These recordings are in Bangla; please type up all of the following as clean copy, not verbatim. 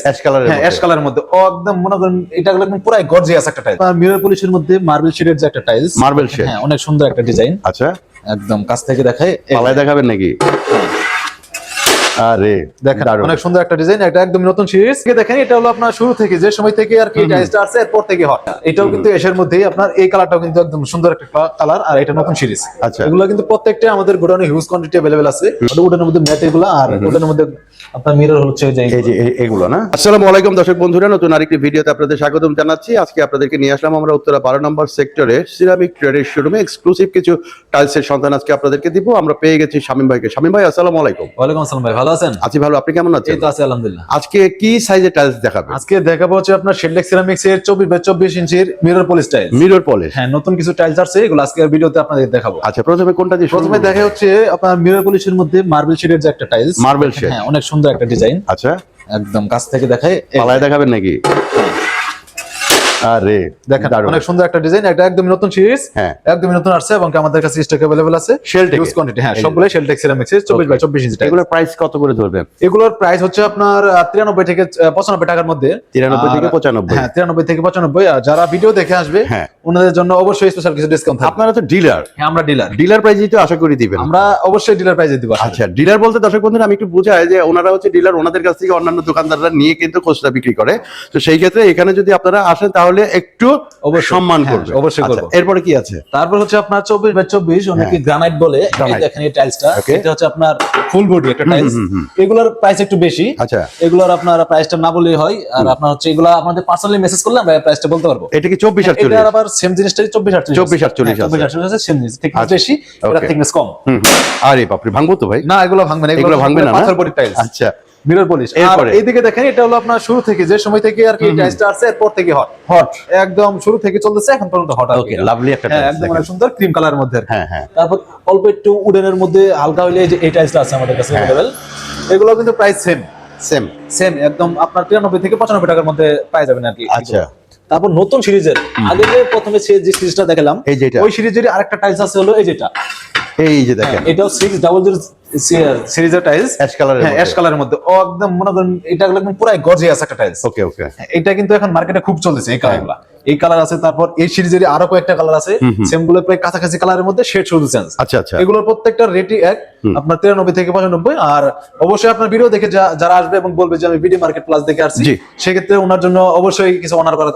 অ্যাশ কালারের হ্যাঁ অ্যাশ কালারের মধ্যে একদম মনে করেন এটা একদম পুরো গর্জিয়াস একটা টাইলস। মিরর পলিশের মধ্যে মার্বেল শেডের যে একটা টাইলস, মার্বেল শেড। হ্যাঁ অনেক সুন্দর একটা ডিজাইন। আচ্ছা, একদম কাছ থেকে দেখায়, পালায় দেখাবেন নাকি? আরে দেখেন দারুণ। অনেক সুন্দর একটা ডিজাইন, এটা একদম নতুন সিরিজ। দেখেন এটা হলো আপনার শুরু থেকে যে সময় থেকে আর কি টাইলসটা আছে এরপর থেকে হট। এটাও কিন্তু এর মধ্যেই আপনার এই কালারটাও কিন্তু একদম সুন্দর একটা কালার, আর এটা নতুন সিরিজ। আচ্ছা, এগুলো কিন্তু প্রত্যেকটা আমাদের গোডাউনে হিউজ কোয়ান্টিটি अवेलेबल আছে। ওটার মধ্যে ম্যাট এগুলো, আর ওটার মধ্যে আপনার মিরর হচ্ছে যে এই যে এগুলো না। আসসালামু আলাইকুম দর্শক বন্ধুরা, নতুন আরেকটি ভিডিওতে আপনাদের স্বাগতম জানাচ্ছি। আজকে আপনাদেরকে নিয়ে আসলাম আমরা উত্তরা 12 নম্বর সেক্টরে সিরামিক ট্রেডের শোরুমে এক্সক্লুসিভ কিছু টাইলসের সন্ধান আজকে আপনাদেরকে দিব। আমরা পেয়ে গেছি শামীম ভাইকে। শামীম ভাই আসসালামু আলাইকুম। ওয়ালাইকুম আসসালাম ভাই, ভালো আছেন? আছি ভালো, আপনি কেমন আছেন? এই তো আছি আলহামদুলিল্লাহ। আজকে কি সাইজের টাইলস দেখাবেন? আজকে দেখাবো হচ্ছে আপনার শেডলেক সিরামিক্স এর 24 বাই 24 ইঞ্চির mirror polish tiles. Mirror polish, হ্যাঁ নতুন কিছু টাইলস আছে, এগুলো আজকে ভিডিওতে আপনাদের দেখাবো। আচ্ছা, প্রথমে কোনটা দিয়ে শুরু? প্রথমে দেখা হচ্ছে আপনার মিরর পলিশের মধ্যে মার্বেল শেডের যে একটা টাইলস, মার্বেল শেড। হ্যাঁ অনেক সুন্দর একটা ডিজাইন। আচ্ছা, একদম কাছ থেকে দেখায়, পালায় দেখাবেন নাকি? আরে দেখেন দারুণ। অনেক সুন্দর একটা ডিজাইন, এটা একদম নতুন সিরিজ, হ্যাঁ একদম নতুন আসছে এবং আমাদের কাছে স্টক अवेलेबल আছে। শেলটেক হিউজ কোয়ান্টিটি, হ্যাঁ সবগুলাই শেলটেক সিরামিক্স এর 24 বাই 24 ইঞ্চি টাইলস। এগুলোর প্রাইস কত করে ধরবেন? এগুলোর প্রাইস হচ্ছে আপনার 93 থেকে 95 টাকার মধ্যে। 93 থেকে 95। হ্যাঁ 93 থেকে 95। আর যারা ভিডিও দেখে আসবে হ্যাঁ ওনাদের জন্য অবশ্যই স্পেশাল কিছু ডিসকাউন্ট থাকবে। আপনারা তো ডিলার, হ্যাঁ আমরা ডিলার, ডিলার প্রাইসই তো আশা করি দিবেন। আমরা অবশ্যই ডিলার প্রাইসে দিব। আচ্ছা, ডিলার বলতে দর্শক বন্ধুরা আমি একটু বুঝাই যে ওনারা হচ্ছে ডিলার, ওনাদের কাছ থেকে অন্যান্য দোকানদাররা নিয়ে কিন্তু খুচরা বিক্রি করে। তো সেই ক্ষেত্রে এখানে যদি আপনারা আসেন তাহলে একটু সম্মান করবে। অবশ্যই করব। এরপরে কি আছে? তারপর হচ্ছে আপনার 24 বাই 24, অনেকে গ্রানাইট বলে। এই দেখেন এই টাইলসটা, এটা হচ্ছে আপনার ফুল বডি একটা টাইলস। এগুলোর প্রাইস একটু বেশি। আচ্ছা, এগুলোর আপনার প্রাইসটা না বললেই হয়। আর আপনার হচ্ছে এগুলা আমাদের পার্সোনালি মেসেজ করলে আমরা প্রাইসটা বলতে পারবো। এটা কি 24 এটা 48? আবার সেম জিনিসটাই 24 48। 24 48 আছে। 24 48 আছে, সেম জিনিস, থিকনেস বেশি, এটা থিকনেস কম। আরে বাপ রে, ভাঙবো তো ভাই? না এগুলো ভাঙবে না, এগুলো ভাঙবে না, পাথর বডি টাইলস। আচ্ছা, মিরর পলিশ। আর এরপরে এইদিকে দেখেন এটা হলো আপনার শুরু থেকে যে সময় থেকে আর কি টাইলসটা আসছে এরপর থেকে হট একদম শুরু থেকে চলতেছে এখন পর্যন্ত হট। ওকে, লাভলি একটা হ্যাঁ টাইলস, একদম অনেক সুন্দর ক্রিম কালারের মধ্যে। হ্যাঁ হ্যাঁ। তারপর অল্প একটু উডেনের মধ্যে হালকা হইলে এই যে এই টাইলসটা আছে আমাদের কাছে अवेलेबल। এগুলো কিন্তু প্রাইস সেম একদম আপনার 93 থেকে 95 টাকার মধ্যে পেয়ে যাবেন আর কি। আচ্ছা, তারপর নতুন সিরিজের আগে যে প্রথমে যে সিরিজটা দেখালাম, এই যেটা, ওই সিরিজের আরেকটা টাইলস আছে হলো এই যেটা, এই যে দেখেন এটাও 600 সিরিজের টাইলস, অ্যাশ কালারের। হ্যাঁ অ্যাশ কালারের মধ্যে একদম মনে করেন এটা একদম পুরো গর্জিয়াস একটা টাইলস। ওকে ওকে, এটা কিন্তু এখন মার্কেটে খুব চলতেছে এই কালারগুলো। এই কালার আছে, তারপর এই সিরিজের আরো কয়েকটা কালার আছে, সেম গুলো প্রায় কাছাকাছি কালারের মধ্যে, শেড শুধু চেঞ্জ। আচ্ছা আচ্ছা, এগুলোর প্রত্যেকটা রেটই এক, আপনার 93 থেকে 95। আর অবশ্যই আপনার ভিডিও দেখে যারা আসবে এবং বলবে যে আমি বিডি মার্কেট প্লাস দেখে আসছি, সেক্ষেত্রে ওনার জন্য অবশ্যই কিছু অনার করা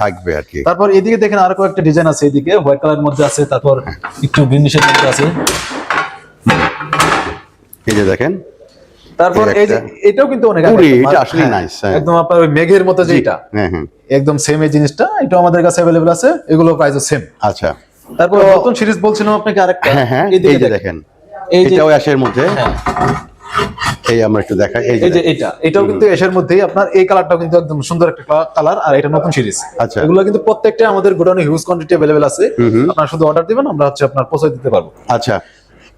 থাকবে আর কি। তারপর এদিকে দেখেন আরো কয়েকটা ডিজাইন আছে, এদিকে হোয়াইট কালারের মধ্যে আছে, তারপর একটু গ্রিনিশের মধ্যে আছে। এই যে দেখেন, তারপর এই যে এটাও কিন্তু অনেক এটা আসলে নাইস, একদম আপনার ওই মেঘের মতো যেটা, হ্যাঁ হ্যাঁ একদম সেম এই জিনিসটা, এটাও আমাদের কাছে अवेलेबल আছে, এগুলো প্রাইসও সেম। আচ্ছা, তারপর নতুন সিরিজ বলছিলাম আপনাকে আরেকটা, হ্যাঁ হ্যাঁ, এই যে দেখেন এটাও অ্যাশের মধ্যে। এই আমরা একটু দেখাই, এই যে এটাও কিন্তু এর মধ্যেই আপনার এই কালারটাও কিন্তু একদম সুন্দর একটা কালার, আর এটা নতুন সিরিজ। আচ্ছা, এগুলো কিন্তু প্রত্যেকটা আমাদের গোডাউনে হিউজ কোয়ান্টিটি अवेलेबल আছে। আপনারা শুধু অর্ডার দিবেন, আমরা হচ্ছে আপনার পৌঁছে দিতে পারবো। আচ্ছা,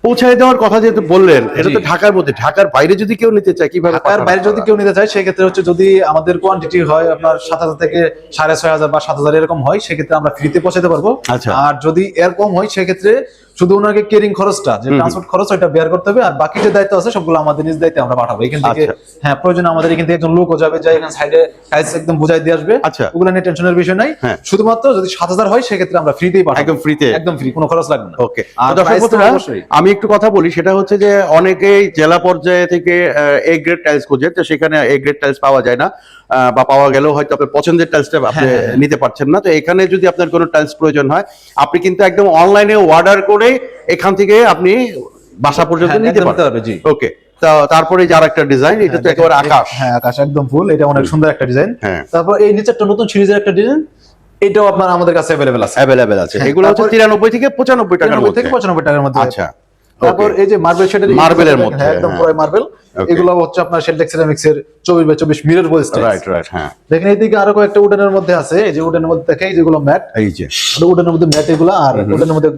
পৌঁছায় দেওয়ার কথা যেহেতু বললেন, এটা তো ঢাকার মধ্যে, ঢাকার বাইরে যদি কেউ নিতে চায় কিভাবে? ঢাকার বাইরে যদি কেউ নিতে চায় সেক্ষেত্রে হচ্ছে যদি আমাদের কোয়ান্টিটি হয় আপনার 7000 থেকে 6500 বা 7000 এরকম হয়, সেক্ষেত্রে আমরা ফ্রিতে পৌঁছাতে পারবো। আচ্ছা, আর যদি এর কম হয় সেক্ষেত্রে শুধু ওনাকে কেরিং খরচটা, যে ট্রান্সপোর্ট খরচ, ওটা বেয়ার করতে হবে। আর বাকি যে দায়িত্ব আছে সবগুলো আমাদের নিজ দায়িত্বে আমরা পাঠাবো এখান থেকে। হ্যাঁ প্রয়োজন আমাদের এখান থেকে একজন লোকও যাবে, যাই এখানে সাইডে টাইলস একদম বুঝাই দিয়ে আসবে। আচ্ছা, ওগুলো নিয়ে টেনশনের বিষয় নাই। শুধুমাত্র যদি 7000 হয় সেক্ষেত্রে আমরা ফ্রিতেই পাঠাবো, একদম ফ্রিতে, একদম ফ্রি, কোনো খরচ লাগবে না। ওকে, আমি একটু কথা বলি, সেটা হচ্ছে যে অনেকেই জেলা পর্যায়ে থেকে এ গ্রেড টাইলস খোঁজে, তো সেখানে এ গ্রেড টাইলস পাওয়া যায় না, বা পাওয়া গেলেও হয়তো আপনার পছন্দের টাইলসটা আপনি নিতে পারছেন না। তো এখানে যদি আপনার কোনো টাইলস প্রয়োজন হয়, আপনি কিন্তু একদম অনলাইনে অর্ডার করে এখান থেকে আপনি বাসা পর্যন্ত নিতে পারবেন। জি, ওকে। তারপরে যার একটা ডিজাইন, এটা তো একেবারে আকাশ, হ্যাঁ আকাশ একদম ফুল, এটা অনেক সুন্দর একটা ডিজাইন। তারপর এই নিচে একটা নতুন সিরিজের একটা ডিজাইন, এটাও আপনার আমাদের কাছে अवेलेबल আছে। এগুলো হচ্ছে 93 থেকে 95 টাকার মধ্যে, 95 টাকার মধ্যে। আচ্ছা, তারপর এই যে মার্বেল শেডের, মার্বেলের মধ্যে, একদম পুরো মার্বেল। এগুলো হচ্ছে আপনার শেডলেক সিরামিক্স এর 24 by 24 mirror polish tiles. Right, হ্যাঁ। দেখেন এইদিকে আরো কয়েকটা উডেনের মধ্যে আছে, এই যে উডেনের মধ্যে দেখেন যেগুলো ম্যাট, এই যে উডেনের মধ্যে ম্যাট এগুলো, আর উডেনের মধ্যে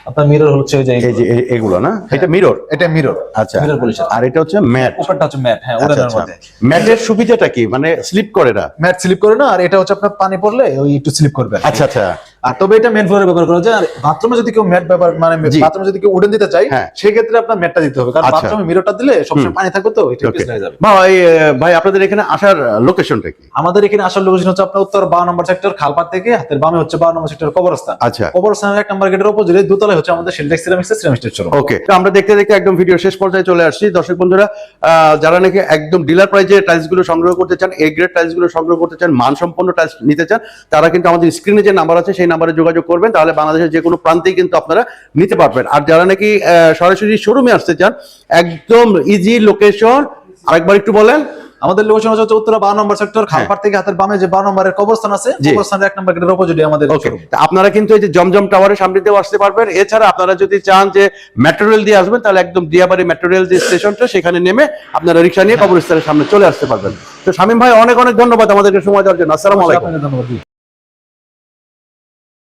আপনার মিরর হচ্ছে এই যে এগুলো না, এটা মিরর, এটা মিরর। আচ্ছা, মিরর পলিশ। আর এটা হচ্ছে ম্যাট, উপরটা হচ্ছে ম্যাট, হ্যাঁ উডেনের মধ্যে। ম্যাটের সুবিধাটা কি, মানে স্লিপ করে না? ম্যাট স্লিপ করে না, আর এটা হচ্ছে আপনার পানি পড়লে ওই একটু স্লিপ করবে। আচ্ছা আচ্ছা, আর তবে এটা মেন ফ্লোরে ব্যবহার করা যায়। আর বাথরুমে যদি কেউ ম্যাট ব্যবহার মানে জি। বাথরুমে যদি কেউ উডেন দিতে চায় হ্যাঁ। সেক্ষেত্রে আপনার ম্যাটটা দিতে হবে, কারণ আচ্ছা। বাথরুমে মিররটা দিলে সবসময় পানি থাকবে তো এটা Okay. পিছলে যাবে। ভাই ভাই আপনাদের এখানে আসার লোকেশনটা কি? আমাদের এখানে আসার লোকেশন হচ্ছে আপনার উত্তর 12 নম্বর সেক্টর খালপাড় থেকে হাতের বামে হচ্ছে 12 নম্বর সেক্টর কবরস্থান। আচ্ছা। কবরস্থানের 1 নম্বর গেটের অপোজিটে দোতলায় হচ্ছে আমাদের সিলটেক্স সিরামিক্সের সিরামিক্সের শোরুম। ওকে, তো আমরা দেখতে দেখতে একদম ভিডিও শেষ পর্যায়ে চলে আসছি। দর্শক বন্ধুরা, যারা নাকি একদম ডিলার প্রাইজে টাইলস গুলো সংগ্রহ করতে চান, এ গ্রেড টাইলস গুলো সংগ্রহ করতে চান, মানসম্পন্ন টাইলস নিতে চান, তারা কিন্তু আমাদের স্ক্রিনে যে নাম্বার আছে সেই নাম্বারে যোগাযোগ করবেন, তাহলে বাংলাদেশের যে কোনো প্রান্তেই কিন্তু আপনারা নিতে পারবেন। আর যারা নাকি সরাসরি শোরুমে আসতে চান, একদম ইজি লোকেশন, আরেকবার একটু বলেন। আমাদের লোকেশন হচ্ছে উত্তরা 12 নম্বর সেক্টর খালপাড় থেকে হাতের বামে যে 12 নম্বরের কবরস্থান আছে, জি। কবরস্থানের 1 নম্বর গেটের অপোজিটে আমাদের ওকে, শোরুম। আপনারা কিন্তু এই যে জমজম টাওয়ারের সামনে দিয়েও আসতে পারবেন। এছাড়া আপনারা যদি চান যে ম্যাটেরিয়াল দিয়ে আসবেন, তাহলে একদম দিয়াবাড়ি ম্যাটেরিয়াল যে স্টেশনটা সেখানে নেমে আপনারা রিক্সা নিয়ে কবরস্থানের সামনে চলে আসতে পারবেন। তো শামীম ভাই, অনেক অনেক ধন্যবাদ আমাদেরকে সময় দেওয়ার জন্য। আসসালামু আলাইকুম। আপনাকে ধন্যবাদ।